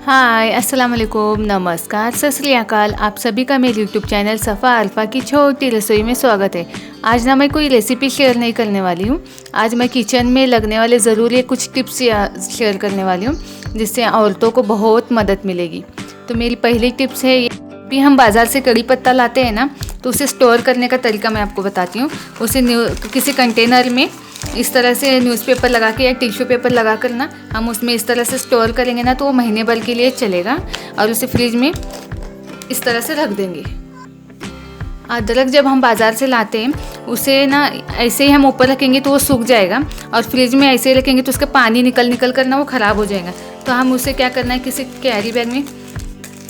हाय अस्सलाम वालेकुम, नमस्कार, सत श्री अकाल। आप सभी का मेरे यूट्यूब चैनल सफ़ा अल्फ़ा की छोटी रसोई में स्वागत है। आज ना मैं कोई रेसिपी शेयर नहीं करने वाली हूँ। आज मैं किचन में लगने वाले ज़रूरी कुछ टिप्स शेयर करने वाली हूँ जिससे औरतों को बहुत मदद मिलेगी। तो मेरी पहली टिप्स है, भी हम बाज़ार से कड़ी पत्ता लाते हैं ना, तो उसे स्टोर करने का तरीका मैं आपको बताती हूँ। उसे किसी कंटेनर में इस तरह से न्यूज़पेपर लगा के या टिश्यू पेपर लगा कर ना हम उसमें इस तरह से स्टोर करेंगे ना, तो वो महीने भर के लिए चलेगा। और उसे फ्रिज में इस तरह से रख देंगे। अदरक जब हम बाज़ार से लाते हैं उसे ना ऐसे ही हम ऊपर रखेंगे तो वो सूख जाएगा, और फ्रिज में ऐसे ही रखेंगे तो उसका पानी निकल कर ना वो ख़राब हो जाएगा। तो हम उसे क्या करना है, किसी कैरी बैग में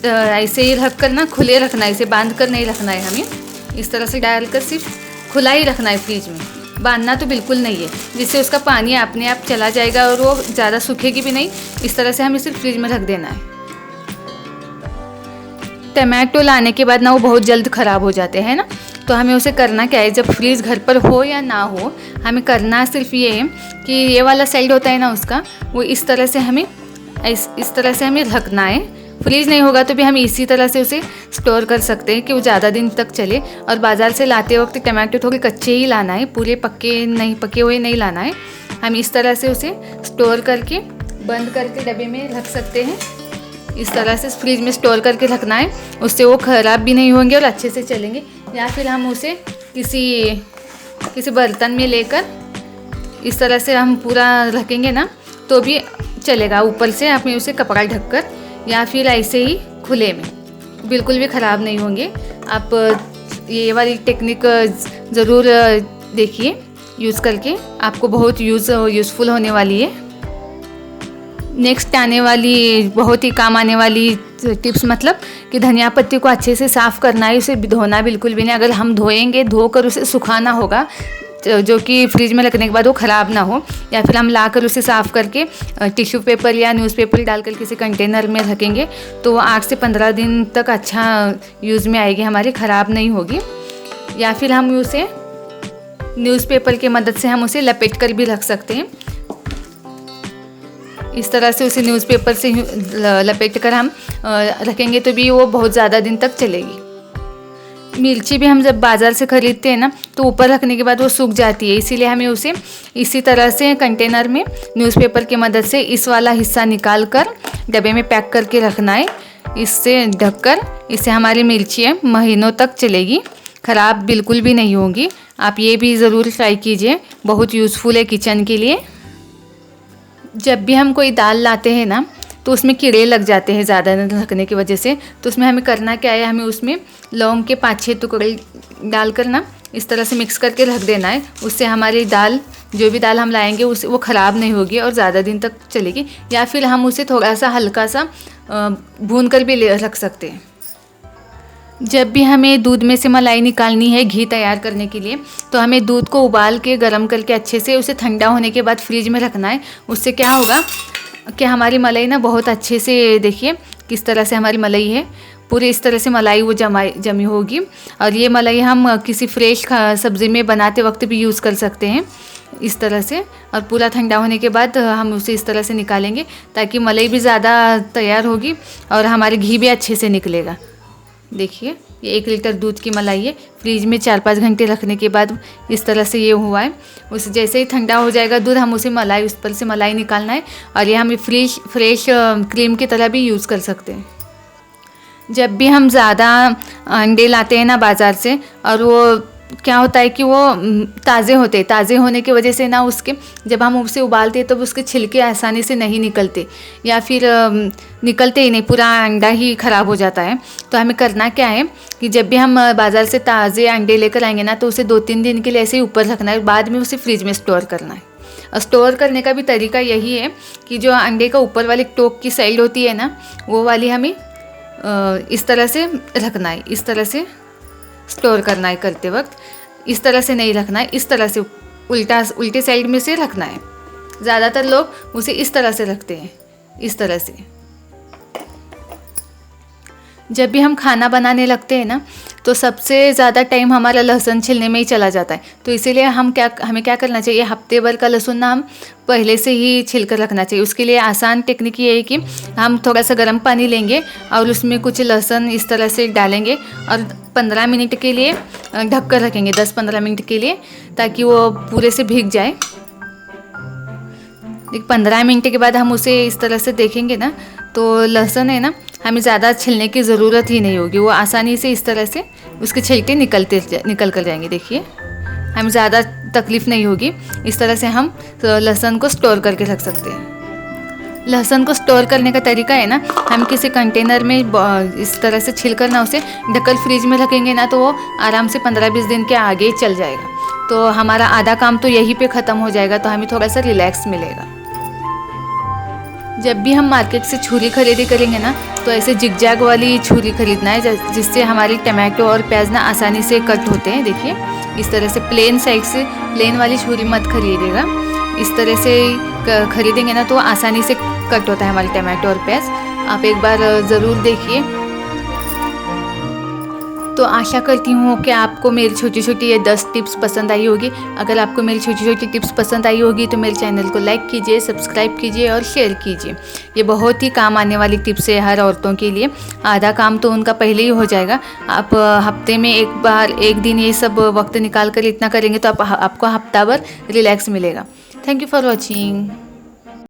ऐसे ही रख कर ना खुले रखना है, इसे बांध कर नहीं रखना है। हमें इस तरह से डालकर सिर्फ खुला ही रखना है फ्रिज में, बांधना तो बिल्कुल नहीं है, जिससे उसका पानी अपने आप चला जाएगा और वो ज़्यादा सूखेगी भी नहीं। इस तरह से हमें सिर्फ फ्रिज में रख देना है। टमाटो लाने के बाद ना वो बहुत जल्द ख़राब हो जाते हैं ना, तो हमें उसे करना क्या है, जब फ्रिज घर पर हो या ना हो, हमें करना सिर्फ ये है कि ये वाला साइड होता है ना उसका, वो इस तरह से हमें इस तरह से हमें रखना है। फ्रीज नहीं होगा तो भी हम इसी तरह से उसे स्टोर कर सकते हैं कि वो ज़्यादा दिन तक चले। और बाज़ार से लाते वक्त टमाटो थोड़े कच्चे ही लाना है, पूरे पके हुए नहीं लाना है। हम इस तरह से उसे स्टोर करके बंद करके डब्बे में रख सकते हैं। इस तरह से फ्रिज में स्टोर करके रखना है, उससे वो ख़राब भी नहीं होंगे और अच्छे से चलेंगे। या फिर हम उसे किसी बर्तन में लेकर इस तरह से हम पूरा रखेंगे ना तो भी चलेगा। ऊपर से आप उसे कपड़ा ढककर, या फिर ऐसे ही खुले में, बिल्कुल भी ख़राब नहीं होंगे। आप ये वाली टेक्निक ज़रूर देखिए, यूज़ करके आपको बहुत यूज़फुल होने वाली है। नेक्स्ट आने वाली बहुत ही काम आने वाली टिप्स मतलब कि धनिया पत्ती को अच्छे से साफ़ करना है, उसे धोना बिल्कुल भी नहीं। अगर हम धोएंगे, धोकर उसे सुखाना होगा, जो कि फ्रिज में रखने के बाद वो ख़राब ना हो। या फिर हम लाकर उसे साफ़ करके टिश्यू पेपर या न्यूज़पेपर डालकर किसी कंटेनर में रखेंगे तो 8 से 15 दिन तक अच्छा यूज़ में आएगी, हमारी ख़राब नहीं होगी। या फिर हम उसे न्यूज़पेपर की मदद से हम उसे लपेट कर भी रख सकते हैं। इस तरह से उसे न्यूज़पेपर से लपेट कर हम रखेंगे तो भी वो बहुत ज़्यादा दिन तक चलेगी। मिर्ची भी हम जब बाज़ार से ख़रीदते हैं ना तो ऊपर रखने के बाद वो सूख जाती है, इसीलिए हमें उसे इसी तरह से कंटेनर में न्यूज़पेपर की मदद से इस वाला हिस्सा निकाल कर डब्बे में पैक करके रखना है, इससे ढककर। इससे हमारी मिर्चियाँ महीनों तक चलेगी, ख़राब बिल्कुल भी नहीं होंगी। आप ये भी ज़रूर ट्राई कीजिए, बहुत यूज़फुल है किचन के लिए। जब भी हम कोई दाल लाते हैं ना तो उसमें कीड़े लग जाते हैं ज़्यादा रखने की वजह से, तो उसमें हमें करना क्या है, हमें उसमें लौंग के 5-6 टुकड़े डालकर ना इस तरह से मिक्स करके रख देना है। उससे हमारी दाल, जो भी दाल हम लाएंगे उसे वो ख़राब नहीं होगी और ज़्यादा दिन तक चलेगी। या फिर हम उसे थोड़ा सा हल्का सा भून कर भी रख सकते हैं। जब भी हमें दूध में से मलाई निकालनी है घी तैयार करने के लिए, तो हमें दूध को उबाल के गर्म करके अच्छे से उसे ठंडा होने के बाद फ्रिज में रखना है। उससे क्या होगा कि हमारी मलाई ना बहुत अच्छे से, देखिए किस तरह से हमारी मलाई है, पूरी इस तरह से मलाई वो जमी होगी। और ये मलाई हम किसी फ्रेश सब्ज़ी में बनाते वक्त भी यूज़ कर सकते हैं इस तरह से। और पूरा ठंडा होने के बाद हम उसे इस तरह से निकालेंगे ताकि मलाई भी ज़्यादा तैयार होगी और हमारे घी भी अच्छे से निकलेगा। देखिए ये 1 लीटर दूध की मलाई है, फ्रिज में 4-5 घंटे रखने के बाद इस तरह से ये हुआ है। उस जैसे ही ठंडा हो जाएगा दूध, हम उसे उस पर से मलाई निकालना है और ये हम फ्रेश क्रीम की तरह भी यूज़ कर सकते हैं। जब भी हम ज़्यादा अंडे लाते हैं ना बाज़ार से, और वो क्या होता है कि वो ताज़े होते हैं, ताज़े होने की वजह से ना उसके जब हम उसे उबालते हैं तो उसके छिलके आसानी से नहीं निकलते, या फिर निकलते ही नहीं, पूरा अंडा ही ख़राब हो जाता है। तो हमें करना क्या है कि जब भी हम बाज़ार से ताज़े अंडे लेकर आएंगे ना तो उसे 2-3 दिन के लिए ऐसे ही ऊपर रखना है, बाद में उसे फ्रिज में स्टोर करना है। और स्टोर करने का भी तरीका यही है कि जो अंडे का ऊपर वाली टोक की साइड होती है ना, वो वाली हमें इस तरह से रखना है, इस तरह से स्टोर करना है। करते वक्त इस तरह से नहीं रखना है, इस तरह से उल्टे साइड में से रखना है। ज़्यादातर लोग उसे इस तरह से रखते हैं, इस तरह से। जब भी हम खाना बनाने लगते हैं ना तो सबसे ज़्यादा टाइम हमारा लहसुन छिलने में ही चला जाता है। तो इसीलिए हमें क्या करना चाहिए, हफ्ते भर का लहसुन ना हम पहले से ही छिल कर रखना चाहिए। उसके लिए आसान टेक्निक ये है कि हम थोड़ा सा गर्म पानी लेंगे और उसमें कुछ लहसुन इस तरह से डालेंगे और 15 मिनट के लिए ढक कर रखेंगे, 10-15 मिनट के लिए, ताकि वो पूरे से भीग जाए। 15 मिनट के बाद हम उसे इस तरह से देखेंगे ना, तो लहसुन है ना, हमें ज़्यादा छिलने की ज़रूरत ही नहीं होगी। वो आसानी से इस तरह से उसके छिलके निकल कर जाएंगे। देखिए, हमें ज़्यादा तकलीफ़ नहीं होगी। इस तरह से हम लहसुन को स्टोर करके रख सकते हैं। लहसुन को स्टोर करने का तरीका है ना, हम किसी कंटेनर में इस तरह से छिलकर ना उसे ढककर फ्रिज में रखेंगे ना, तो वो आराम से 15-20 दिन के आगे चल जाएगा। तो हमारा आधा काम तो यहीं पे ख़त्म हो जाएगा, तो हमें थोड़ा सा रिलैक्स मिलेगा। जब भी हम मार्केट से छुरी खरीदी करेंगे ना, तो ऐसे जिगजैग वाली छुरी खरीदना है, जिससे हमारी टमाटो और प्याज ना आसानी से कट होते हैं। देखिए, इस तरह से प्लेन साइड से प्लेन वाली छुरी मत खरीदिएगा। इस तरह से खरीदेंगे ना तो आसानी से कट होता है हमारी टमाटो और प्याज। आप एक बार ज़रूर देखिए। तो आशा करती हूँ कि आपको मेरी छोटी छोटी ये 10 टिप्स पसंद आई होगी। अगर आपको मेरी छोटी छोटी टिप्स पसंद आई होगी तो मेरे चैनल को लाइक कीजिए, सब्सक्राइब कीजिए और शेयर कीजिए। ये बहुत ही काम आने वाली टिप्स है हर औरतों के लिए। आधा काम तो उनका पहले ही हो जाएगा। आप हफ्ते में एक दिन ये सब वक्त निकाल कर इतना करेंगे तो आपको हफ्ता भर रिलैक्स मिलेगा। Thank you for watching.